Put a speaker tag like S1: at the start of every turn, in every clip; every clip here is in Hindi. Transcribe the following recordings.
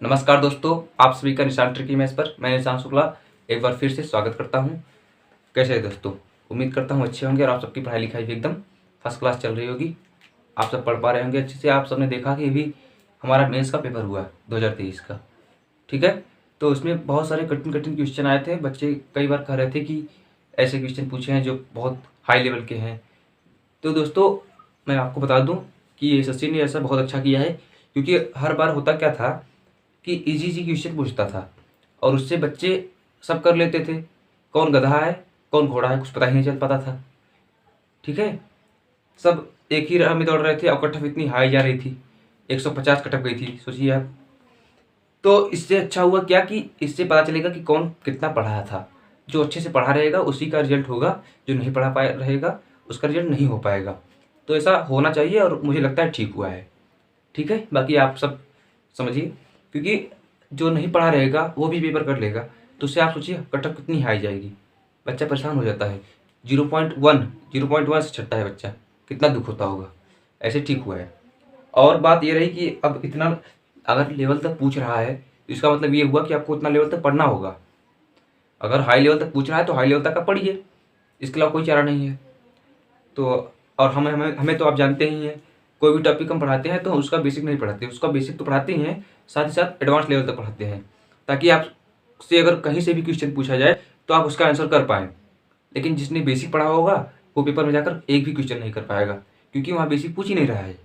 S1: नमस्कार दोस्तों, आप सभी का निशान ट्रिकी मैथ्स पर मैं निशान शुक्ला एक बार फिर से स्वागत करता हूं। कैसे है दोस्तों? उम्मीद करता हूं अच्छे होंगे और आप सबकी पढ़ाई लिखाई भी एकदम फर्स्ट क्लास चल रही होगी। आप सब पढ़ पा रहे होंगे अच्छे से। आप सबने देखा कि अभी हमारा मेंस का पेपर हुआ 2023 का, ठीक है। तो उसमें बहुत सारे कठिन कठिन क्वेश्चन आए थे। बच्चे कई बार कह रहे थे कि ऐसे क्वेश्चन पूछे हैं जो बहुत हाई लेवल के हैं। तो दोस्तों, मैं आपको बता दूं कि एसएससी ने ऐसा बहुत अच्छा किया है, क्योंकि हर बार होता क्या था कि इजी इजी क्वेश्चन पूछता था और उससे बच्चे सब कर लेते थे। कौन गधा है, कौन घोड़ा है, कुछ पता ही नहीं चल पाता था, ठीक है। सब एक ही राह में दौड़ रहे थे और कटअफ इतनी हाई जा रही थी, 150 कटअफ गई थी, सोचिए आप। तो इससे अच्छा हुआ क्या कि इससे पता चलेगा कि कौन कितना पढ़ा था। जो अच्छे से पढ़ा रहेगा उसी का रिजल्ट होगा, जो नहीं पढ़ा पाया रहेगा उसका रिजल्ट नहीं हो पाएगा। तो ऐसा होना चाहिए और मुझे लगता है ठीक हुआ है, ठीक है। बाकी आप सब समझिए, क्योंकि जो नहीं पढ़ा रहेगा वो भी पेपर कर लेगा, तो उससे आप सोचिए कटअफ कितनी हाई जाएगी। बच्चा परेशान हो जाता है। 0.1 से छटता है बच्चा, कितना दुख होता होगा। ऐसे ठीक हुआ है। और बात ये रही कि अब इतना अगर लेवल तक पूछ रहा है तो इसका मतलब ये हुआ कि आपको उतना लेवल तक पढ़ना होगा। अगर हाई लेवल तक पूछ रहा है तो हाई लेवल तक का पढ़िए, इसके अलावा कोई चारा नहीं है। तो और हमें हमें हमें तो आप जानते ही हैं, कोई भी टॉपिक हम पढ़ाते हैं तो उसका बेसिक नहीं पढ़ाते, उसका बेसिक तो पढ़ाते ही हैं, साथ ही साथ एडवांस लेवल तक पढ़ाते हैं, ताकि आपसे अगर कहीं से भी क्वेश्चन पूछा जाए तो आप उसका आंसर कर पाएँ। लेकिन जिसने बेसिक पढ़ा होगा वो पेपर में जाकर एक भी क्वेश्चन नहीं कर पाएगा, क्योंकि वहाँ बेसिक पूछ ही नहीं रहा है।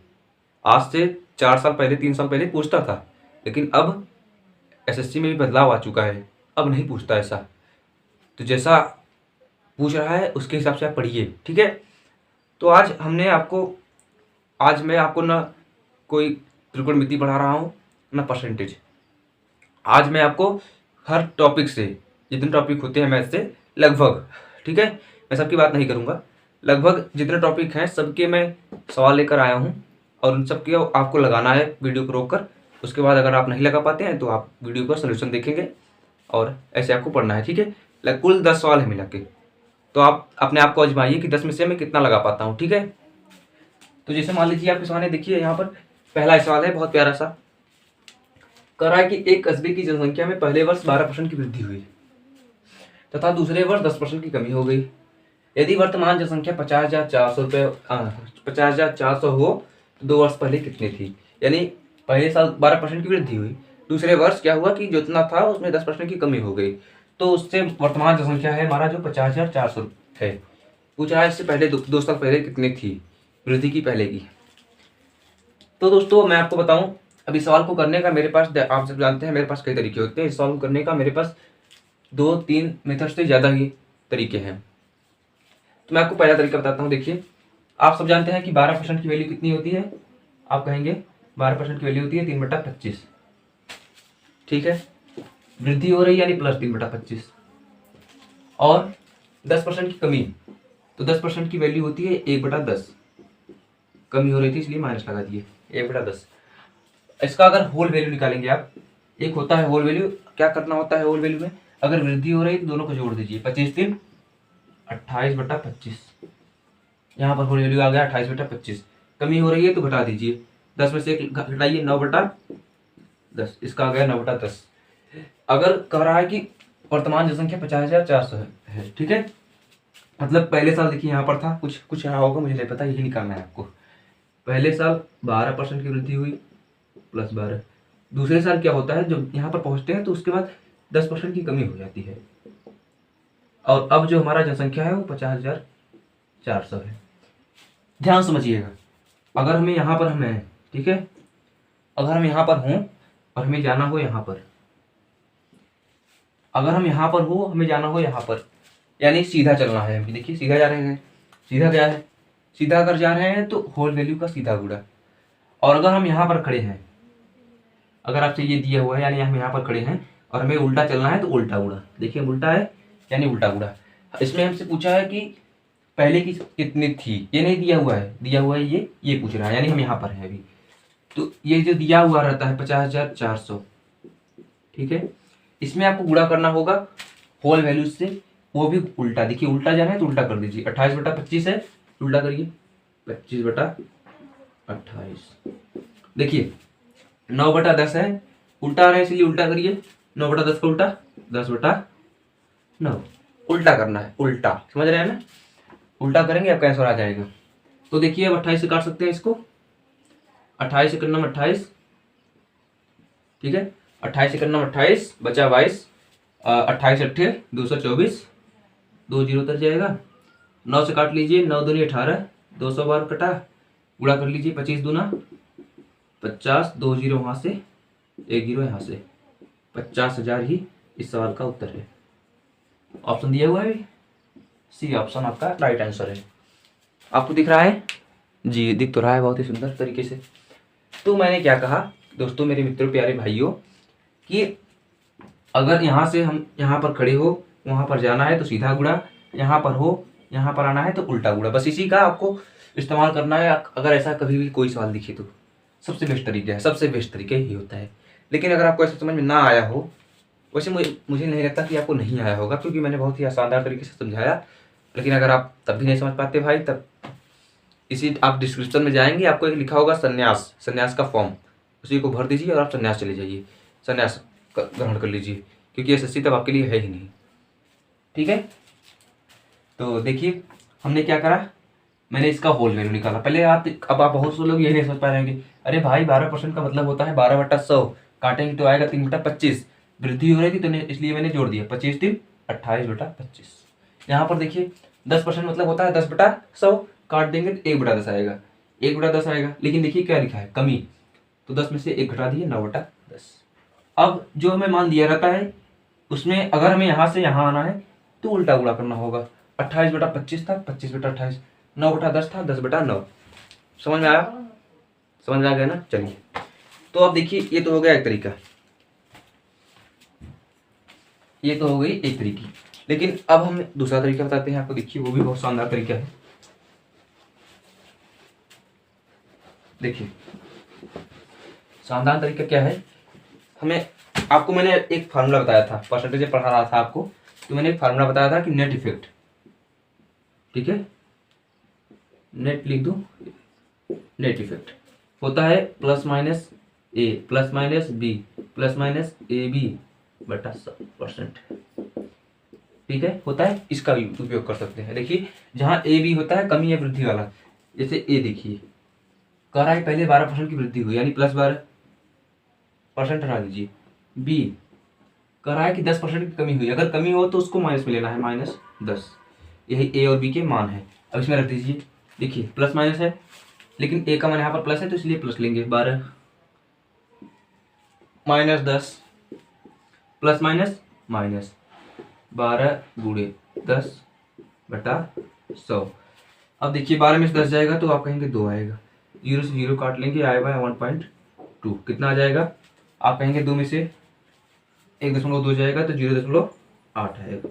S1: आज से 4 साल पहले, 3 साल पहले पूछता था, लेकिन अब एसएससी में भी बदलाव आ चुका है, अब नहीं पूछता ऐसा। तो जैसा पूछ रहा है उसके हिसाब से आप पढ़िए, ठीक है। तो आज मैं आपको ना कोई त्रिकोणमिति पढ़ा रहा हूँ ना परसेंटेज। आज मैं आपको हर टॉपिक से, जितने टॉपिक होते हैं मैथ से लगभग, ठीक है, मैं सबकी बात नहीं करूँगा, लगभग जितने टॉपिक हैं सबके मैं सवाल लेकर आया हूँ और उन सब के आपको लगाना है वीडियो को रोककर। उसके बाद अगर आप नहीं लगा पाते हैं तो आप वीडियो का सोल्यूशन देखेंगे और ऐसे आपको पढ़ना है, ठीक है। कुल 10 सवाल है मिला के, तो आप अपने आप को आजमाइए कि 10 में से मैं कितना लगा पाता हूँ, ठीक है। तो जैसे मान लीजिए आपके सामने देखिए, यहाँ पर पहला सवाल है बहुत प्यारा सा। कह रहा है कि एक कस्बे की जनसंख्या में पहले वर्ष 12% की वृद्धि हुई तथा दूसरे वर्ष 10% की कमी हो गई। यदि वर्तमान जनसंख्या 50,400 हो तो 2 वर्ष पहले कितनी थी। यानी पहले साल 12% की वृद्धि हुई, दूसरे वर्ष क्या हुआ कि जितना था उसमें 10% की कमी हो गई। तो उससे वर्तमान जनसंख्या है हमारा जो 50,400 है, पूछ रहा है इससे पहले 2 साल पहले कितनी थी, वृद्धि की पहले की। तो दोस्तों मैं आपको बताऊं, अब इस सवाल को करने का मेरे पास, आप सब जानते हैं मेरे पास कई तरीके होते हैं। इस सवाल को करने का मेरे पास 2-3 मेथड से ज़्यादा ही तरीके हैं। तो मैं आपको पहला तरीका बताता हूँ। देखिए, आप सब जानते हैं कि 12% की वैल्यू कितनी होती है। आप कहेंगे 12% की वैल्यू होती है 3/25, ठीक है। वृद्धि हो रही है यानी प्लस 3/25। और 10% की कमी, तो 10% की वैल्यू होती है 1/10। कमी हो रही थी इसलिए माइनस लगा दिए, 1/10। इसका अगर होल वैल्यू निकालेंगे आप, एक होता है होल वैल्यू। क्या करना होता है होल वैल्यू में, अगर वृद्धि हो रही है तो दोनों को जोड़ दीजिए, 25×3 28/25। यहाँ पर होल वैल्यू आ गया 28/25। कमी हो रही है तो घटा दीजिए, 10 में से 1 घटाइए, 9/10, इसका आ गया 9/10। अगर कह रहा है कि वर्तमान जनसंख्या 50,400 है, ठीक है। मतलब पहले साल देखिए यहाँ पर था, कुछ कुछ रहा होगा, मुझे नहीं पता, यही निकालना है आपको। पहले साल 12% की वृद्धि हुई प्लस 12। दूसरे साल क्या होता है, जब यहाँ पर पहुंचते हैं तो उसके बाद 10% की कमी हो जाती है। और अब जो हमारा जनसंख्या है वो 50,400 है। ध्यान समझिएगा, अगर हमें यहाँ पर हमें, ठीक है, अगर हम यहाँ पर हों और हमें जाना हो यहाँ पर, अगर हम यहाँ पर हो हमें जाना हो यहाँ पर, यानी सीधा चलना है। हम देखिए सीधा जा रहे हैं, सीधा क्या है, सीधा अगर जा रहे हैं तो होल वैल्यू का सीधा गुणा। और अगर हम यहाँ पर खड़े हैं, अगर आपसे ये दिया हुआ है यानी हम यहाँ पर खड़े हैं और हमें उल्टा चलना है तो उल्टा गुणा। देखिए उल्टा है यानी उल्टा गुणा। इसमें हमसे पूछा है कि पहले की कितनी थी, ये नहीं दिया हुआ है, दिया हुआ है ये पूछ रहा है, यानी हम यहाँ पर हैं अभी। तो ये जो दिया हुआ रहता है 50,400, ठीक है, इसमें आपको गुणा करना होगा होल वैल्यू से, वो भी उल्टा। देखिए उल्टा जाना है तो उल्टा कर दीजिए, 28/25 है, उल्टा करिए 25/28। देखिए 9/10 है उल्टा आ रहा है इसलिए उल्टा करिए। 9/10 का उल्टा 10/9, उल्टा करना है, उल्टा, समझ रहे हैं ना। उल्टा करेंगे आपका आंसर आ जाएगा। तो देखिए अब 28 से काट सकते हैं इसको। 28 से करना 28, ठीक है। 28 से करना 28, बचा 22। 28 अट्ठे 224, 2 जीरो उतर जाएगा। 9 से काट लीजिए, 9 दूनी 18, 200 बार कटा, गुणा कर लीजिए 25 दूना 50, 2 जीरो वहां से, 1 जीरो यहाँ से, 50,000 ही इस सवाल का उत्तर है। ऑप्शन दिया हुआ है, सी ऑप्शन आपका राइट आंसर है। आपको दिख रहा है? जी दिख तो रहा है बहुत ही सुंदर तरीके से। तो मैंने क्या कहा दोस्तों, मेरे मित्रों, प्यारे भाइयों, कि अगर यहाँ से हम यहाँ पर खड़े हो, वहाँ पर जाना है तो सीधा गुणा, यहाँ पर हो, यहाँ पर आना है तो उल्टा गुणा, बस इसी का आपको इस्तेमाल करना है। अगर ऐसा कभी भी कोई सवाल दिखे तो सबसे बेस्ट तरीका है, सबसे बेस्ट तरीका ही होता है। लेकिन अगर आपको ऐसा समझ में ना आया हो, वैसे मुझे नहीं लगता कि आपको नहीं आया होगा, क्योंकि मैंने बहुत ही शानदार तरीके से समझाया। लेकिन अगर आप तब भी नहीं समझ पाते भाई, तब इसी आप डिस्क्रिप्शन में जाएंगे, आपको एक लिखा होगा संन्यास, संन्यास का फॉर्म, उसी को भर दीजिए और आप संन्यास चले जाइए, संन्यास ग्रहण कर लीजिए, क्योंकि एसएससी तब आपके लिए है ही नहीं, ठीक है। तो देखिए हमने क्या करा, मैंने इसका होल वैल्यू निकाला पहले। अब आप बहुत से लोग यही नहीं समझ पा रहे होंगे, अरे भाई 12% का मतलब होता है 12/100, काटेंगे तो आएगा 3/25, वृद्धि हो रही थी तो इसलिए मैंने जोड़ दिया, 25 3 28/25। यहाँ पर देखिए 10% मतलब होता है 10/100, काट देंगे तो 1/10 आएगा, 1/10 आएगा। लेकिन देखिए क्या लिखा है, कमी, तो 10 में से 1 घटा दिए, 9/10। अब जो हमें मान दिया रहता है उसमें अगर हमें यहाँ से यहाँ आना है तो उल्टा गुणा करना होगा। 28/25 था, 25/28, 9/10 था, 10/9। समझ में आया? समझ में आ गया ना? चलिए, तो अब देखिए ये तो हो गया एक तरीका, ये तो हो गई एक तरीकी। लेकिन अब हम दूसरा तरीका बताते हैं आपको, देखिए वो भी बहुत शानदार तरीका है। देखिए शानदार तरीका क्या है, हमें आपको मैंने एक फार्मूला बताया था, परसेंटेज पढ़ा रहा था आपको, तो मैंने एक फार्मूला बताया था कि नेट इफेक्ट, ठीक है, नेट लिख दो, नेट इफेक्ट होता है plus minus A plus minus B plus minus A B बटा 100%, ठीक है, होता है। इसका भी उपयोग कर सकते हैं। देखिए जहाँ ए बी होता है कमी या वृद्धि वाला, जैसे ए देखिए कह रहा है पहले 12% की वृद्धि हुई यानी +12% हटा दीजिए। बी कह रहा है कि 10% की कमी हुई, अगर कमी हो तो उसको माइनस में लेना है, -10। यही ए और बी के मान है। अब इसमें रख दीजिए, देखिए प्लस माइनस है, लेकिन ए का मान यहाँ पर प्लस है तो इसलिए प्लस लेंगे, 12 -10 प्लस माइनस माइनस 12 गुणे 10/100। अब देखिए 12 में से 10 जाएगा तो आप कहेंगे 2 आएगा, 0 से 0 काट लेंगे, आएगा 1.2, कितना आ जाएगा, आप कहेंगे 2 में से 1.2 जाएगा तो 0.8 आएगा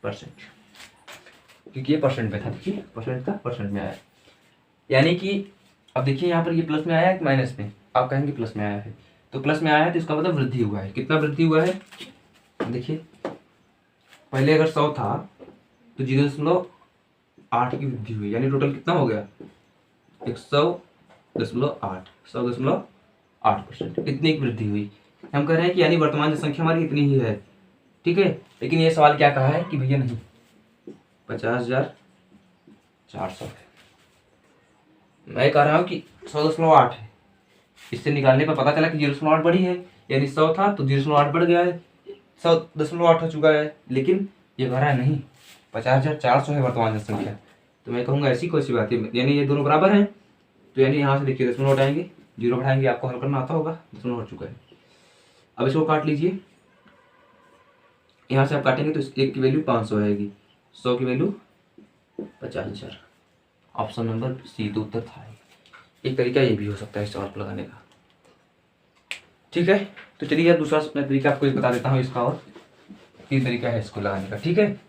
S1: %, क्योंकि ये परसेंट में था। देखिए परसेंट था, परसेंट में आया, यानी कि अब देखिए यहाँ पर ये प्लस में आया है कि माइनस में, आप कहेंगे प्लस में आया है, तो प्लस में आया है तो इसका मतलब वृद्धि हुआ है। कितना वृद्धि हुआ है, देखिए पहले अगर 100 था तो 0.8 की वृद्धि हुई, यानी टोटल कितना हो गया 100.8, 100.8%, इतनी की वृद्धि हुई। हम कह रहे हैं कि यानी वर्तमान जनसंख्या हमारी इतनी ही है, ठीक है। लेकिन ये सवाल क्या कहा है कि भैया नहीं 50,400 है, मैं कह रहा हूँ कि 100.8 है, इससे निकालने पर पता चला कि 0.8 बढ़ी है, यानी 100 था तो 0.8 बढ़ गया है, 100.8 हो चुका है। लेकिन ये कह रहा है नहीं 50,400 है वर्तमान जनसंख्या, तो मैं कहूँगा ऐसी कोई सी बात है, यानी ये दोनों बराबर हैं, तो यानी यहाँ से देखिए 0 हटाएंगे, 0 बढ़ाएंगे, आपको हल करना आता होगा, 0 हट चुका है। अब इसको काट लीजिए, यहाँ से आप काटेंगे तो एक की वैल्यू 500 आएगी, 100 की वैल्यू 50,000। ऑप्शन नंबर सी तो उत्तर था। एक तरीका ये भी हो सकता है इस सवाल को लगाने का, ठीक है। तो चलिए अब दूसरा मैं तरीका आपको बता देता हूँ इसका, और 3 तरीका है इसको लगाने का, ठीक है।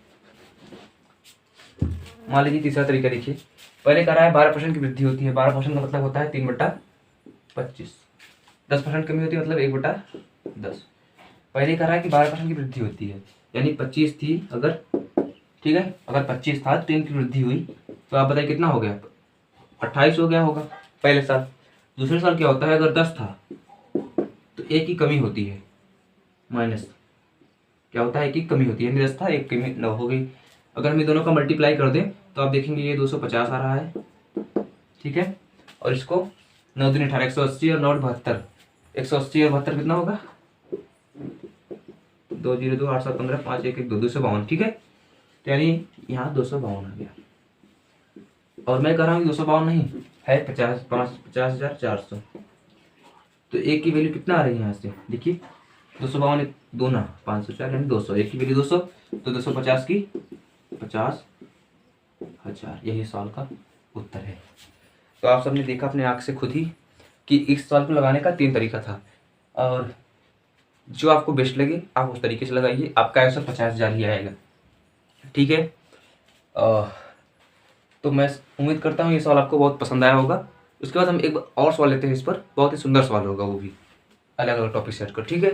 S1: मान लीजिए तीसरा तरीका देखिए, पहले कह रहा है 12% की वृद्धि होती है, 12% का मतलब होता है 3/25, 10% कमी होती है मतलब 1/10। पहले कह रहा है कि 12% की वृद्धि होती है, यानी 25 थी अगर, ठीक है, अगर 25 था तो 3 की वृद्धि हुई, तो आप बताइए कितना हो गया, 28 हो गया होगा पहले साल। दूसरे साल क्या होता है, अगर 10 था तो एक की कमी होती है, माइनस क्या होता है, एक की कमी होती है, यानी 10 था, एक कमी 9 हो गई। अगर हम ये दोनों का मल्टीप्लाई कर दें तो आप देखेंगे ये 250 आ रहा है, ठीक है। और इसको 9 दूनी 18, 180 और 9 72, 180 और 72 कितना होगा, 2 0 2 8 7 15 5 1 1 2, 252, ठीक है। तो यानी यहाँ 252 आ गया। और मैं कह रहा हूँ 252 नहीं है, 50,400। तो एक की वैल्यू कितना आ रही है यहाँ से, देखिए 252 दो ना 504 यानी 200, एक की वैल्यू 200, तो 250 की 50,000, यही सवाल का उत्तर है। तो आप सबने देखा अपने आँख से खुद ही कि इस सवाल को लगाने का 3 तरीका था, और जो आपको बेस्ट लगे आप उस तरीके से लगाइए, आपका आंसर 50,000 ही आएगा, ठीक है। तो मैं उम्मीद करता हूँ ये सवाल आपको बहुत पसंद आया होगा। उसके बाद हम एक और सवाल लेते हैं इस पर, बहुत ही सुंदर सवाल होगा, वो भी अलग अलग टॉपिक सेट कर, ठीक है।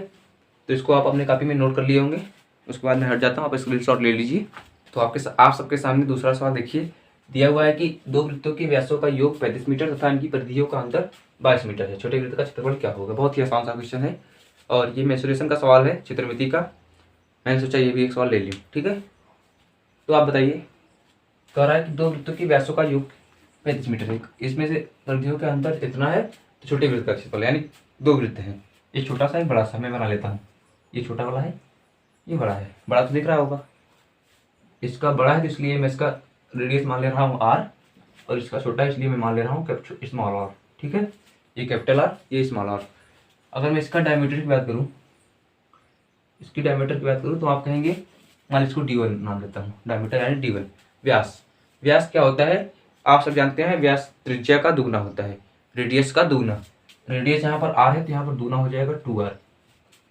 S1: तो इसको आप अपने कॉपी में नोट कर लिए होंगे। उसके बाद मैं हट जाता हूँ, आप स्क्रीनशॉट ले लीजिए। तो आप सबके सामने दूसरा सवाल देखिए, दिया हुआ है कि दो वृत्तों के व्यासों का योग 35 मीटर तथा इनकी परिधियों का अंतर 22 मीटर है, छोटे वृत्त का क्षेत्रफल क्या होगा। बहुत ही आसान सा क्वेश्चन है, और ये मेंसुरेशन का सवाल है, चित्रमिति का। मैंने सोचा ये भी एक सवाल ले लूँ, ठीक है। तो आप बताइए, कह रहा है कि दो वृत्तों के व्यासों का योग 35 मीटर है, इसमें से परिधियों का अंतर इतना है, तो छोटे वृत्त का क्षेत्रफल, यानी दो वृत्त हैं, ये छोटा सा है बड़ा सा, मैं बना लेता हूँ। ये छोटा वाला है, ये बड़ा है, बड़ा तो दिख रहा होगा, इसका बड़ा है तो इसलिए मैं इसका रेडियस मान ले रहा हूँ r, और इसका छोटा है इसलिए मैं मान ले रहा हूँ स्मॉल r, ठीक है। ये कैपिटल R, ये स्मॉल r। अगर मैं इसका डायमीटर की बात करूँ, इसकी डायमीटर की बात करूँ तो आप कहेंगे, मान इसको d1 नाम देता हूँ, डायमीटर यानी d1। व्यास, व्यास क्या होता है, आप सब जानते हैं, व्यास त्रिज्या का दुगना होता है, रेडियस का दुगना। रेडियस यहाँ पर r है तो यहाँ पर दुगना हो जाएगा 2r।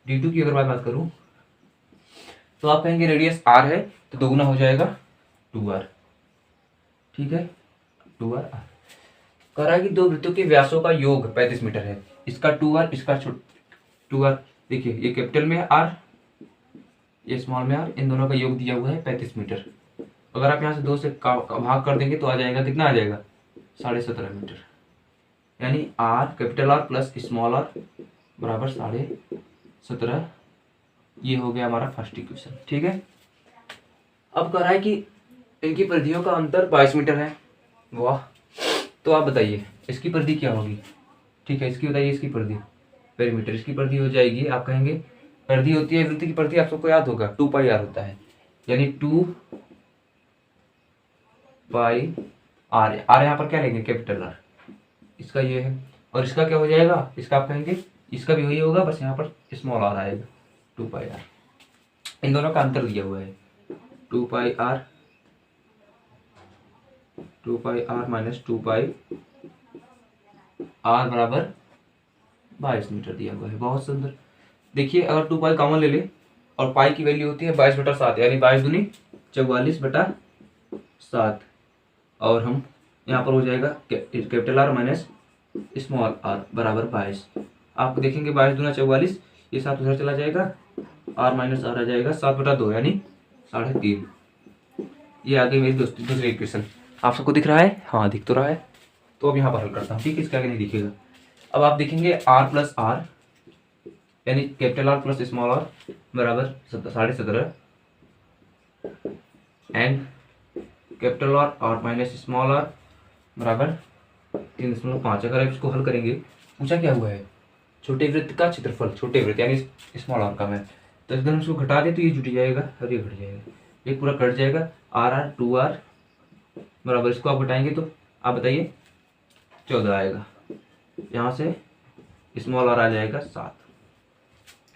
S1: d2 की अगर मैं बात करूँ तो आप कहेंगे रेडियस r है तो दोगुना हो जाएगा 2r, ठीक है, 2r। कह रहा है कि दो वृत्तों के व्यासों का योग 35 मीटर है, इसका 2r, इसका 2r। देखिए ये कैपिटल में r, ये स्मॉल में r, इन दोनों का योग दिया हुआ है 35 मीटर। अगर आप यहाँ से 2 से भाग कर देंगे तो आ जाएगा, कितना आ जाएगा, 17.5 मीटर। यानी r capital R plus small r बराबर 17.5। ये हो गया हमारा फर्स्ट इक्वेशन, ठीक है। अब कह रहा है कि इनकी परिधियों का अंतर 22 मीटर है। वाह, तो आप बताइए इसकी परिधि क्या होगी, ठीक है, इसकी बताइए, इसकी परिधि पेरीमीटर, इसकी परिधि हो जाएगी, आप कहेंगे परिधि होती है, वृत्त की परिधि आप सबको याद होगा 2 पाई r होता है, यानी 2 पाई r। r यहाँ पर क्या लेंगे, कैपिटल R, इसका ये है, और इसका क्या हो जाएगा, इसका आप कहेंगे इसका भी वही होगा, बस यहाँ पर स्मॉल r आएगा, 2 पाई r। इन दोनों का अंतर दिया हुआ है 2 पाई r, 2 पाई r माइनस 2 पाई r बराबर 22 मीटर दिया हुआ है। बहुत सुंदर। देखिए अगर 2 पाई कॉमन ले ले, और पाई की वैल्यू होती है 22/7, यानी 22 दूनी 44/7, और हम यहाँ पर हो जाएगा capital R minus small r बराबर 22। आप देखेंगे 22 दूना 44, ये 7 उधर चला जाएगा, r माइनस r आ जाएगा 7/2, यानी 3.5। ये आ गई मेरी दूसरी इक्वेशन। आप सबको दिख रहा है, हाँ दिख तो रहा है। तो अब यहाँ पर हल करता हूँ, ठीक है, इसके आगे नहीं दिखेगा। अब आप देखेंगे r प्लस r, यानी capital R plus small r बराबर 17.5, and capital R minus small r बराबर 3.5। अगर आप इसको हल करेंगे, पूछा क्या हुआ है, छोटे वृत्त का क्षेत्रफल, छोटे वृत्त यानी स्मॉल r का मैं, तो अगर हम इसको घटा दे तो ये जुट जाएगा और ये घट जाएगा, ये पूरा कट जाएगा, r 2r बराबर, इसको आप घटाएंगे तो आप बताइए 14 आएगा, यहाँ से स्मॉल r आ जाएगा 7।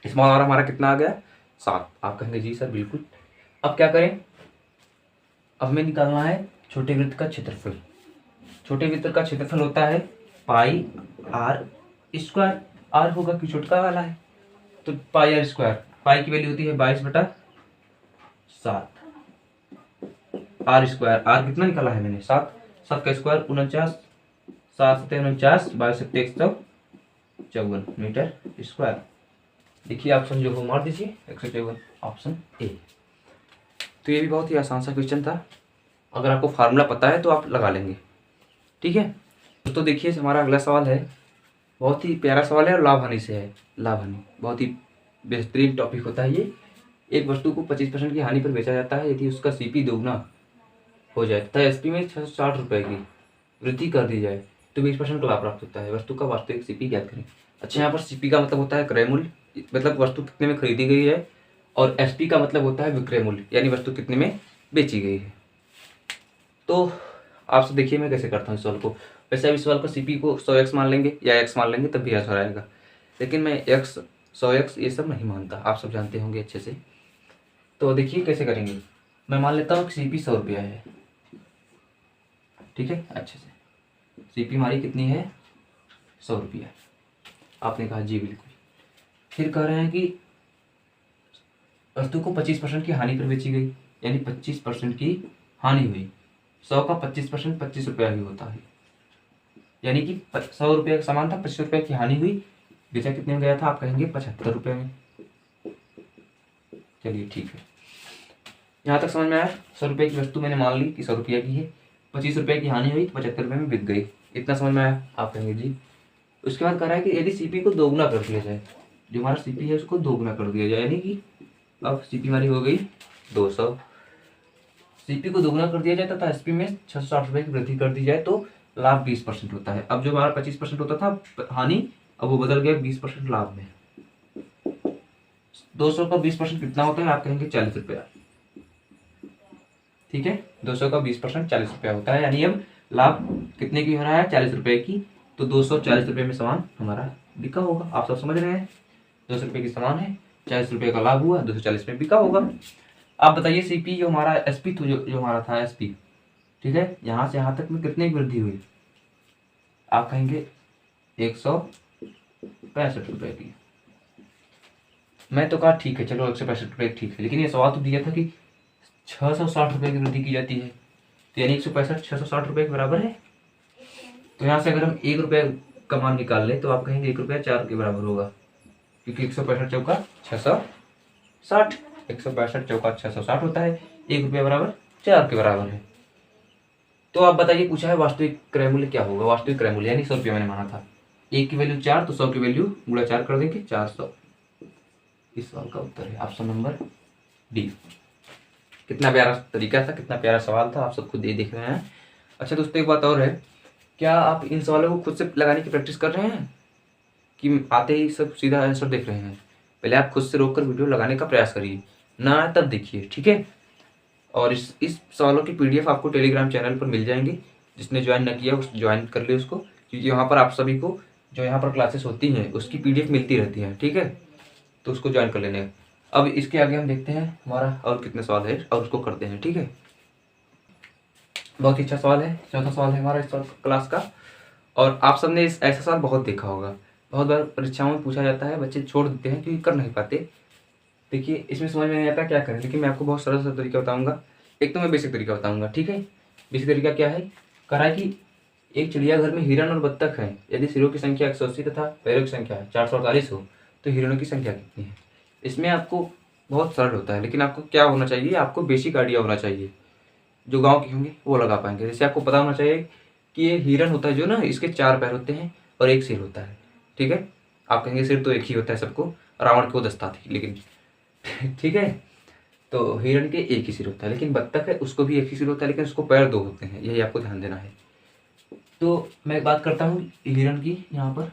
S1: स्मॉल r हमारा कितना आ गया, 7। आप कहेंगे जी सर बिल्कुल। अब क्या करें, अब हमें निकालना है छोटे वृत्त का क्षेत्रफल। छोटे वृत्त का क्षेत्रफल होता है पाई r स्क्वायर, r होगा कि छोटा वाला है, तो पाई r स्क्वायर, पाई की वैल्यू होती है 22/7, r स्क्वायर, r कितना निकाला है मैंने, 7, 7 का स्क्वायर 49, 7 7 49, 22 154 मीटर स्क्वायर। देखिए ऑप्शन जो हो मार दीजिए, 154 ऑप्शन ए। तो ये भी बहुत ही आसान सा क्वेश्चन था, अगर आपको फार्मूला पता है तो आप लगा लेंगे, ठीक है। तो देखिए हमारा अगला सवाल है बहुत ही प्यारा सवाल है और लाभ हानि से है। लाभ हानि बहुत ही बेहतरीन टॉपिक होता है ये। एक वस्तु को 25% की हानि पर बेचा जाता है यदि उसका सीपी दोगुना हो जाए तथा एसपी में 660 रुपये की वृद्धि कर दी जाए तो 20% का लाभ प्राप्त होता है। वस्तु का वास्तविक सीपी ज्ञात करें। अच्छा, यहाँ पर सीपी का मतलब होता है क्रय मूल्य, मतलब वस्तु कितने में खरीदी गई है, और एसपी का मतलब होता है विक्रय मूल्य, यानी वस्तु कितने में बेची गई है। तो आपसे देखिए मैं कैसे करता हूँ इस सवाल को। वैसे अब इस सवाल को सीपी को 100x मान लेंगे या x मान लेंगे तब भी आंसर आएगा, लेकिन मैं x 100x ये सब नहीं मानता, आप सब जानते होंगे अच्छे से। तो देखिए कैसे करेंगे। मैं मान लेता हूँ कि सीपी 100 रुपया है, ठीक है, अच्छे से। सीपी हमारी कितनी है, 100 रुपया। आपने कहा जी बिल्कुल। फिर कह रहे हैं कि वस्तु को 25% की हानि पर बेची गई, यानी 25% की हानि हुई। 100 का 25% 25 रुपया ही होता है, यानी कि 100 रुपये का सामान था, 25 रुपये की हानि हुई। बेचा कितने में गया था, आप कहेंगे 75 रुपये में। चलिए ठीक है, यहाँ तक समझ में आया। 100 रुपये की वस्तु मैंने मान ली कि 100 रुपये की है, 25 रुपये की हानि हुई तो 75 रुपये में बिक गई। इतना समझ में आया, आप कहेंगे जी। उसके बाद कह रहा है कि यदि सीपी को दोगुना कर दिया जाए, जो हमारा सीपी है उसको दोगुना कर दिया जाए, यानी कि अब सीपी हमारी हो गई 200। सीपी को दोगुना कर दिया जाए तथा एसपी में 660 रुपये की वृद्धि कर दी जाए तो लाभ 20% होता है। अब जो हमारा 25% होता था हानि, अब वो बदल गया 20% लाभ में। 200 का 20% कितना होता है, आप कहेंगे 40 रुपया। ठीक है, 200 का 20% 40 रुपया होता है, यानी अब लाभ कितने की हो रहा है, 40 रुपये की। तो 240 रुपये में सामान हमारा बिका होगा। आप सब समझ रहे हैं, 200 रुपये की सामान है, 40 रुपये का लाभ हुआ, 240 में बिका होगा। आप बताइए सीपी जो हमारा एसपी जो हमारा था एसपी, ठीक है, यहाँ से यहाँ तक में कितने की वृद्धि हुई, आप कहेंगे 165 रुपये की। मैं तो कहा ठीक है, चलो 165 रुपये ठीक है, लेकिन ये सवाल तो दिया था कि 660 रुपये की वृद्धि की जाती है, तो यानी 165 660 रुपये के बराबर है। तो यहाँ से अगर हम 1 रुपये का मान निकाल लें तो आप कहेंगे 1 रुपया 4 के बराबर होगा, क्योंकि 165 चौका 660, 162 चौका 660 होता है, 1 रुपया बराबर 4 के बराबर है। तो आप बताइए, पूछा है वास्तविक क्रय मूल्य क्या होगा। वास्तविक क्रय मूल्य यानी 100 रुपया मैंने माना था, 1 की वैल्यू 4 तो 100 की वैल्यू गुणा 4 कर देंगे, 400। इस सवाल का उत्तर है ऑप्शन नंबर डी। कितना प्यारा तरीका था, कितना प्यारा सवाल था, आप सब खुद ये देख रहे हैं। अच्छा दोस्तों, एक बात और है, क्या आप इन सवालों को खुद से लगाने की प्रैक्टिस कर रहे हैं कि आते ही सब सीधा आंसर देख रहे हैं। पहले आप खुद से रोककर वीडियो लगाने का प्रयास करिए, ना तब देखिए, ठीक है। और इस सवालों की पीडीएफ आपको टेलीग्राम चैनल पर मिल जाएंगी, जिसने ज्वाइन न किया उस ज्वाइन कर ले उसको, क्योंकि वहाँ पर आप सभी को जो यहाँ पर क्लासेस होती हैं उसकी पीडीएफ मिलती रहती है, ठीक है, तो उसको ज्वाइन कर लेने। अब इसके आगे हम देखते हैं हमारा और कितने सवाल है और उसको करते हैं, ठीक है। बहुत ही अच्छा सवाल है, चौथा सवाल है हमारा इस क्लास का। और आप सबने ऐसा सवाल बहुत देखा होगा, बहुत बार परीक्षाओं में पूछा जाता है, बच्चे छोड़ देते हैं क्योंकि कर नहीं पाते। देखिए इसमें समझ में नहीं आता क्या करें, लेकिन मैं आपको बहुत सरल सा तरीका बताऊंगा। एक तो मैं बेसिक तरीका बताऊंगा, ठीक है। बेसिक तरीका क्या है, कह रहा है कि एक चिड़ियाघर में हिरन और बत्तख है, यदि सिरों की संख्या 180 तथा पैरों की संख्या 448 हो तो हिरणों की संख्या कितनी है। इसमें आपको बहुत सरल होता है, लेकिन आपको क्या होना चाहिए, आपको बेसिक आइडिया होना चाहिए, जो गाँव के होंगे वो लगा पाएंगे। जैसे आपको पता होना चाहिए कि ये हिरन होता है जो ना, इसके 4 पैर होते हैं और 1 सिर होता है, ठीक है। आप कहेंगे सिर तो एक ही होता है सबको, रावण को 10 थी, लेकिन ठीक है। तो हिरण के 1 ही सिर होता है, लेकिन बत्तख है उसको भी 1 ही सिर होता है, लेकिन उसको पैर 2 होते हैं, यही आपको ध्यान देना है। तो मैं बात करता हूँ हिरण की यहाँ पर।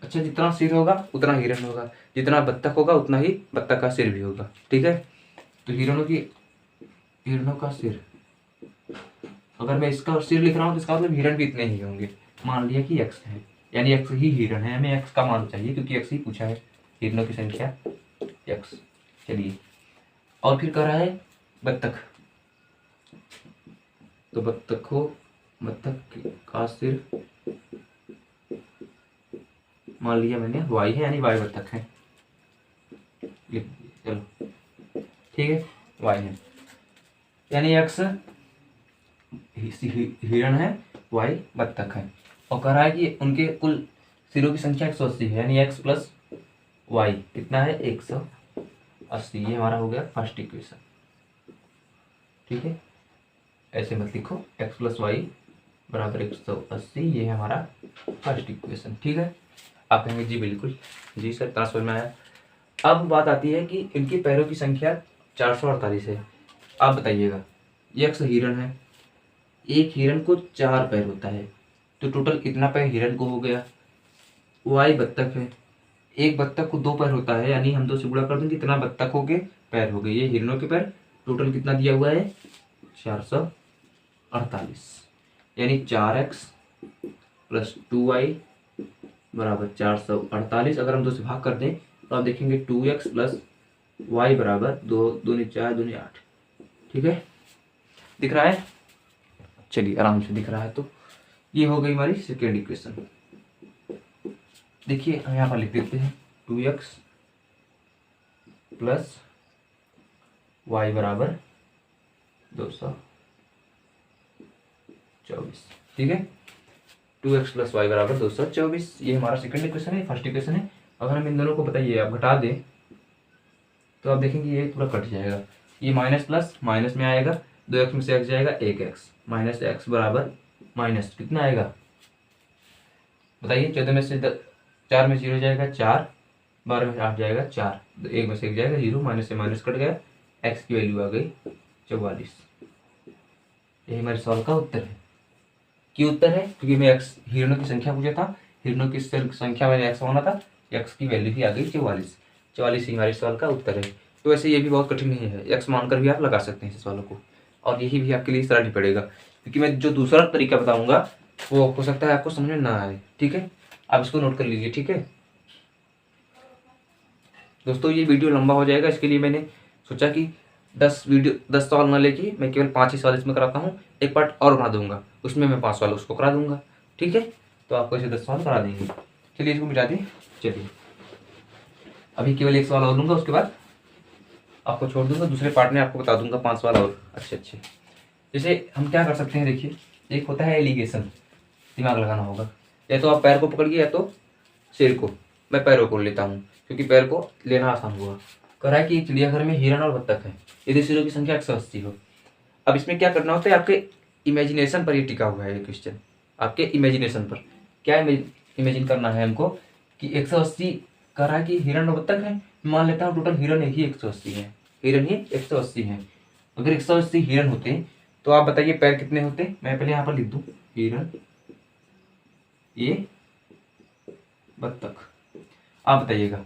S1: अच्छा, जितना सिर होगा उतना हिरण होगा, जितना बत्तख होगा उतना ही बत्तख का सिर भी होगा, ठीक है। तो हिरणों का सिर, अगर मैं इसका सिर लिख रहा हूँ तो इसका मतलब हिरण भी इतने ही होंगे। मान लिया कि x है, यानी x ही हिरण है, हमें x का मान चाहिए क्योंकि x ही पूछा है, हिरणों की संख्या x। चलिए, और फिर कह रहा है बत्तख, तो बत्तख का सिर मान लिया मैंने y है, यानी y बत्तख है, चलो ठीक है, y है, यानी x हिरण है, y बत्तख है। और कह रहा है कि उनके कुल सिरों की संख्या 180 है, यानी x प्लस y कितना है, 180। ये हमारा हो गया फर्स्ट इक्वेशन, ठीक है। ऐसे मत लिखो x प्लस y बराबर 180, ये है हमारा फर्स्ट इक्वेशन। ठीक है, आप कहेंगे जी बिल्कुल, जी सर इतना समझ में आया। अब बात आती है कि इनके पैरों की संख्या 448 है। आप बताइएगा, ये एक हिरण है, एक हिरण को 4 पैर होता है, तो टोटल कितना पैर हिरण को हो गया। वाई बत्तख है, एक बत्तख को 2 पैर होता है, यानी हम 2 से गुणा कर देंगे, कितना बत्तखों के पैर हो गए, ये हिरणों के पैर। टोटल कितना दिया हुआ है 448, यानी 4x प्लस 2y बराबर 448। अगर हम 2 से भाग कर दें तो आप देखेंगे 2x प्लस y बराबर 2 दूनी 4 दूनी 8। ठीक है, दिख रहा है, चलिए आराम से दिख रहा है। तो ये हो गई हमारी सेकेंड इक्वेशन। देखिए हम यहाँ पर लिख देते हैं 2x प्लस y बराबर 224। ठीक है, 2x प्लस वाई बराबर 224, ये हमारा सेकंड इक्वेशन है, फर्स्ट इक्वेशन है। अगर हम इन दोनों को बताइए आप घटा दें तो आप देखेंगे ये पूरा कट जाएगा, ये माइनस प्लस माइनस में आएगा, 2x में से x जाएगा, 1x माइनस x बराबर माइनस कितना आएगा बताइए। 14 में से 4 में 0 जाएगा 4, 12 में से 8 जाएगा 4, 1 में से 1 जाएगा 0, माइनस से माइनस कट गया, x की वैल्यू आ गई 44। यही हमारे सवाल का उत्तर है। क्यों उत्तर है, क्योंकि मैं x हिरणों की संख्या पूछा था, हिरणों की संख्या मैंने x माना था, x की वैल्यू भी आ गई 44। 44 ही हमारे सवाल का उत्तर है। तो वैसे ये भी बहुत कठिन नहीं है, x मानकर भी आप लगा सकते हैं इस सवालों को, और यही भी आपके लिए सरल ही पड़ेगा, क्योंकि मैं जो दूसरा तरीका बताऊंगा वो हो सकता है आपको समझ में ना आए। ठीक है, आप इसको नोट कर लीजिए। ठीक है दोस्तों, ये वीडियो लंबा हो जाएगा, इसके लिए मैंने सोचा कि 10 सवाल ना लेके मैं केवल 5 ही सवाल इसमें कराता हूँ, एक पार्ट और बना दूंगा, उसमें मैं 5 सवाल उसको करा दूंगा। ठीक है, तो आपको इसे 10 सवाल करा देंगे। चलिए इसको मिटा दें। चलिए अभी केवल 1 सवाल और लूँगा, उसके बाद आपको छोड़ दूंगा, दूसरे पार्ट में आपको बता दूंगा 5 सवाल और अच्छे। जैसे हम क्या कर सकते हैं, देखिए एक होता है एलिगेशन, दिमाग लगाना होगा, या तो आप पैर को पकड़िए या तो सिर को। मैं पैरों को लेता हूँ क्योंकि पैर को लेना आसान हुआ। कह रहा है कि चिड़ियाघर में हिरण और बत्तख है, यदि सिरों की संख्या 180 हो। अब इसमें क्या करना होता है, आपके इमेजिनेशन पर ये टिका हुआ है ये क्वेश्चन, आपके इमेजिनेशन पर। क्या इमेजिन करना है हमको कि 180 कह रहा है कि हिरण और बत्तख है, मान लेता हूँ टोटल हिरण ही 180 है, हिरण ही 180 है। अगर 180 हिरण होते तो आप बताइए पैर कितने होते। मैं पहले यहाँ पर लिख दूँ हिरण, ये बत्तख। आप बताइएगा,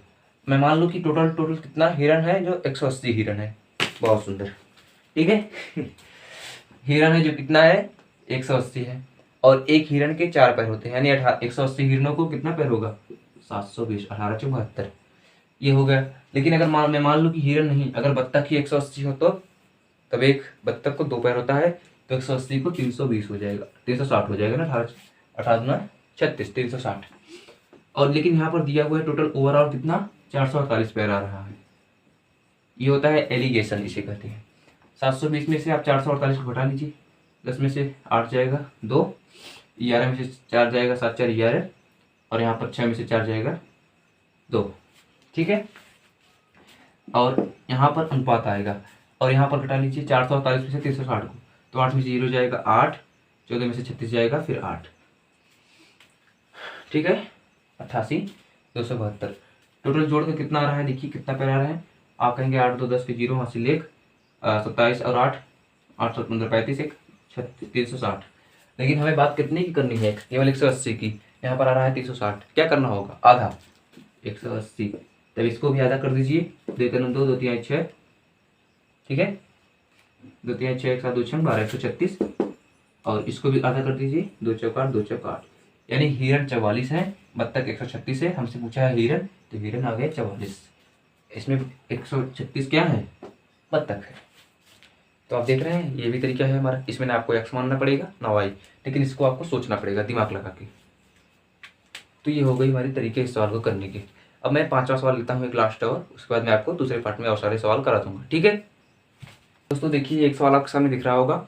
S1: मैं मान लूँ कि टोटल कितना हिरण है, जो 180 हिरण है। बहुत सुंदर, ठीक है हिरण है जो कितना है 180 है, और एक हिरण के 4 पैर होते हैं, यानी 180 हिरणों को कितना पैर होगा 720, 18 74 ये हो गया। लेकिन अगर मैं मान लूँ कि हिरण नहीं, अगर बत्तख ही 180 हो तो तब एक बत्तख को 2 पैर होता है, तो 180 को 320 हो जाएगा, 360 हो जाएगा ना, 18 36 360। और लेकिन यहाँ पर दिया हुआ है टोटल ओवरऑल कितना 448 पैर आ रहा है। ये होता है एलिगेशन, इसे कहते हैं। 720 में से आप 448 को घटा लीजिए, 10 में से 8 जाएगा 2, 11 में से 4 जाएगा 7 4 11, और यहाँ पर 6 में से 4 जाएगा 2। ठीक है, और यहाँ पर अनुपात आएगा, और यहाँ पर घटा लीजिए 448 में से 360 को, तो 8 में से 0 जाएगा 8, 14 में से 36 जाएगा फिर 8। ठीक है, 88 272। टोटल जोड़ कर कितना आ रहा है, देखिए कितना पैर आ रहा है। आप कहेंगे 8 2 10 फिर 0 वहाँ से लेख 27 और 8 8 7 15 35 1 360। लेकिन हमें बात कितने की करनी है, केवल 180 की। यहाँ पर आ रहा है 360, क्या करना होगा आधा 180, तब इसको भी आधा कर दीजिए, 2 2 2 3 6। ठीक है, 2 3 6 1 7 2 6 12 136, और इसको भी आधा कर दीजिए, 2 चौक 8 2 चौक 8, यानी हिरण 44 है, बत्तख 136 है। हमसे पूछा है हिरण, तो हिरण आ गए 44, इसमें 136 क्या है बत्तख है। तो आप देख रहे हैं ये भी तरीका है हमारा, इसमें ना आपको x मानना पड़ेगा ना y, लेकिन इसको आपको सोचना पड़ेगा दिमाग लगा के। तो ये हो गई हमारी तरीके इस सवाल को करने के। अब मैं 5वां सवाल लेता हूँ एक लास्ट, और उसके बाद मैं आपको दूसरे पार्ट में और सारे सवाल करा दूंगा। ठीक है दोस्तों, देखिए एक सवाल आपके सामने दिख रहा होगा,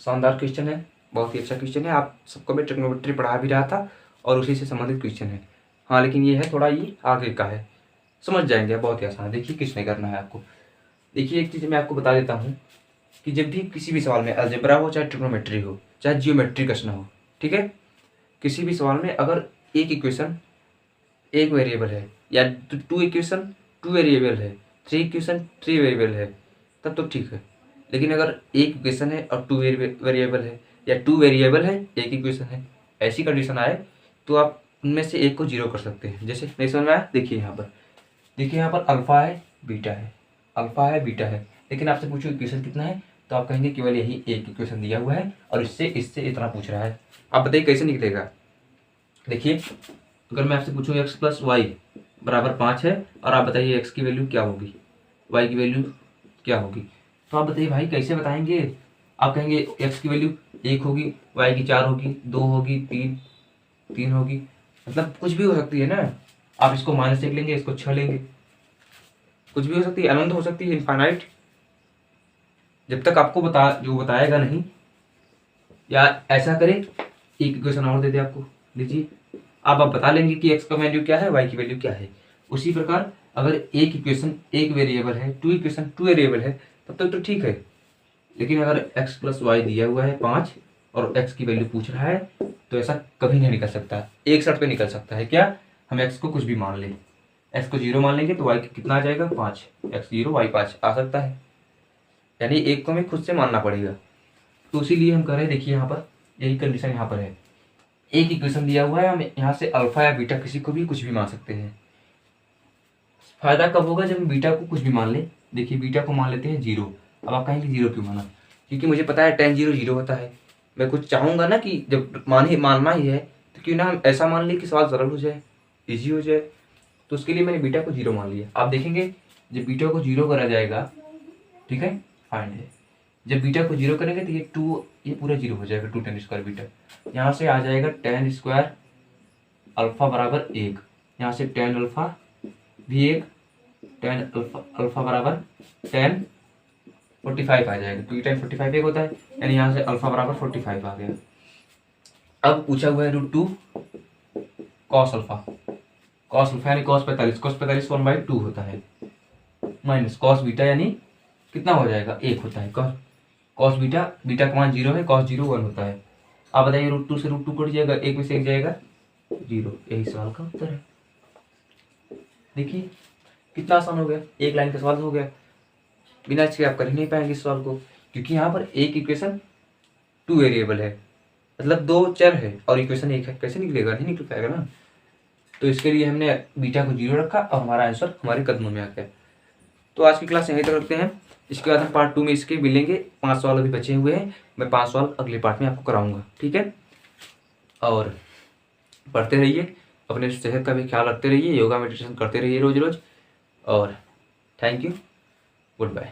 S1: शानदार क्वेश्चन है, बहुत ही अच्छा क्वेश्चन है। आप सबको मैं ट्रिग्नोमेट्री पढ़ा भी रहा था और उसी से संबंधित क्वेश्चन है। हाँ लेकिन ये है थोड़ा ये आगे का है, समझ जाएंगे, बहुत ही आसान है। देखिए किस नहीं करना है आपको। देखिए एक चीज़ मैं आपको बता देता हूँ कि जब भी किसी भी सवाल में अलजेब्रा हो चाहे ट्रिग्नोमेट्री हो चाहे जियोमेट्री प्रश्न हो, ठीक है। किसी भी सवाल में अगर एक इक्वेशन एक वेरिएबल है या टू इक्वेशन टू वेरिएबल है, थ्री इक्वेशन थ्री वेरिएबल है, तब तो ठीक है। लेकिन अगर एक इक्वेशन है और टू वेरिएबल है या टू वेरिएबल है एक इक्वेशन है, ऐसी कंडीशन आए तो आप उनमें से एक को जीरो कर सकते हैं। जैसे नहीं समझ में आया? देखिए यहाँ पर अल्फा है बीटा है, अल्फा है बीटा है, लेकिन आपसे पूछो इक्वेशन कितना है, तो आप कहेंगे केवल यही एक इक्वेशन दिया हुआ है और इससे इतना पूछ रहा है। आप बताइए कैसे निकलेगा? देखिए अगर मैं आपसे पूछूँ x प्लस वाई बराबर 5 है और आप बताइए x की वैल्यू क्या होगी, y की वैल्यू क्या होगी, तो आप बताइए भाई कैसे बताएंगे? आप कहेंगे x की वैल्यू 1 होगी, y की 4 होगी, 2 होगी, 3 होगी, मतलब कुछ भी हो सकती है ना। आप इसको -1 लेंगे, इसको 6 लेंगे, कुछ भी हो सकती है, अनंत हो सकती है, इनफाइनाइट। जब तक आपको बताएगा नहीं या ऐसा करे एक इक्वेशन और दे दे आपको, लीजिए आप बता लेंगे कि x का वैल्यू क्या है, y की वैल्यू क्या है। उसी प्रकार अगर एक इक्वेशन एक वेरिएबल है, टू इक्वेशन टू वेरिएबल है, तब तक तो ठीक है। लेकिन अगर x प्लस वाई दिया हुआ है 5 और x की वैल्यू पूछ रहा है, तो ऐसा कभी नहीं निकल सकता। एक शर्त पे निकल सकता है, क्या? हम x को कुछ भी मान लें, x को 0 मान लेंगे तो y कितना आ जाएगा 5, x 0 y 5 आ सकता है, यानी एक को हमें खुद से मानना पड़ेगा। तो इसीलिए हम कह रहे हैं, देखिए यहाँ पर यही कंडीशन यहाँ पर है, एक इक्वेशन दिया हुआ है, हम यहाँ से अल्फा या बीटा किसी को भी कुछ भी मान सकते हैं। फायदा कब होगा? जब हम बीटा को कुछ भी मान लें। देखिए बीटा को मान लेते हैं 0। अब आप कहेंगे 0 क्यों माना? क्योंकि मुझे पता है tan 0 0 होता है। मैं कुछ चाहूँगा ना कि जब मानना ही है तो क्यों ना हम ऐसा मान लें कि सवाल सरल हो जाए, ईजी हो जाए। तो उसके लिए मैंने बीटा को 0 मान लिया। आप देखेंगे जब बीटा को 0 करा जाएगा, ठीक है, फाइंड है, जब बीटा को 0 करेंगे तो ये पूरा 0 हो जाएगा, 2 tan स्क्वायर बीटा। यहाँ से आ जाएगा tan स्क्वायर अल्फा बराबर 1, यहाँ से tan अल्फा भी 1, tan अल्फा बराबर tan 45 आ जाएगा, क्योंकि tan 45 एक होता है, यानी यहाँ से अल्फा बराबर 45 आ गया। अब पूछा हुआ है √2 cos अल्फा, cos अल्फा यानी cos 45, cos 45 1/2 होता है, माइनस cos बीटा यानी कितना हो जाएगा 1 होता है, cos बीटा का मान 0 है, cos 0 1 होता है। आप बताइए √2 से √2 कट जाएगा, 1 में से 1 जाएगा 0, यही सवाल का उत्तर है। देखिए कितना आसान हो गया, एक लाइन का सवाल हो गया। बिना इसके आप कर ही नहीं पाएंगे इस सवाल को, क्योंकि यहाँ पर एक इक्वेशन टू वेरिएबल है, मतलब 2 चर है और इक्वेशन 1 है, कैसे निकलेगा? नहीं निकल पाएगा ना। तो इसके लिए हमने बीटा को 0 रखा और हमारा आंसर हमारे कदमों में आ गया। तो आज की क्लास यहीं तक रखते हैं। इसके बाद हम पार्ट 2 में इसके मिलेंगे। 5 सवाल अभी बचे हुए हैं, मैं 5 सवाल अगले पार्ट में आपको कराऊंगा, ठीक है। और पढ़ते रहिए, अपने सेहत का भी ख्याल रखते रहिए, योगा मेडिटेशन करते रहिए रोज रोज। और थैंक यू, गुड बाय।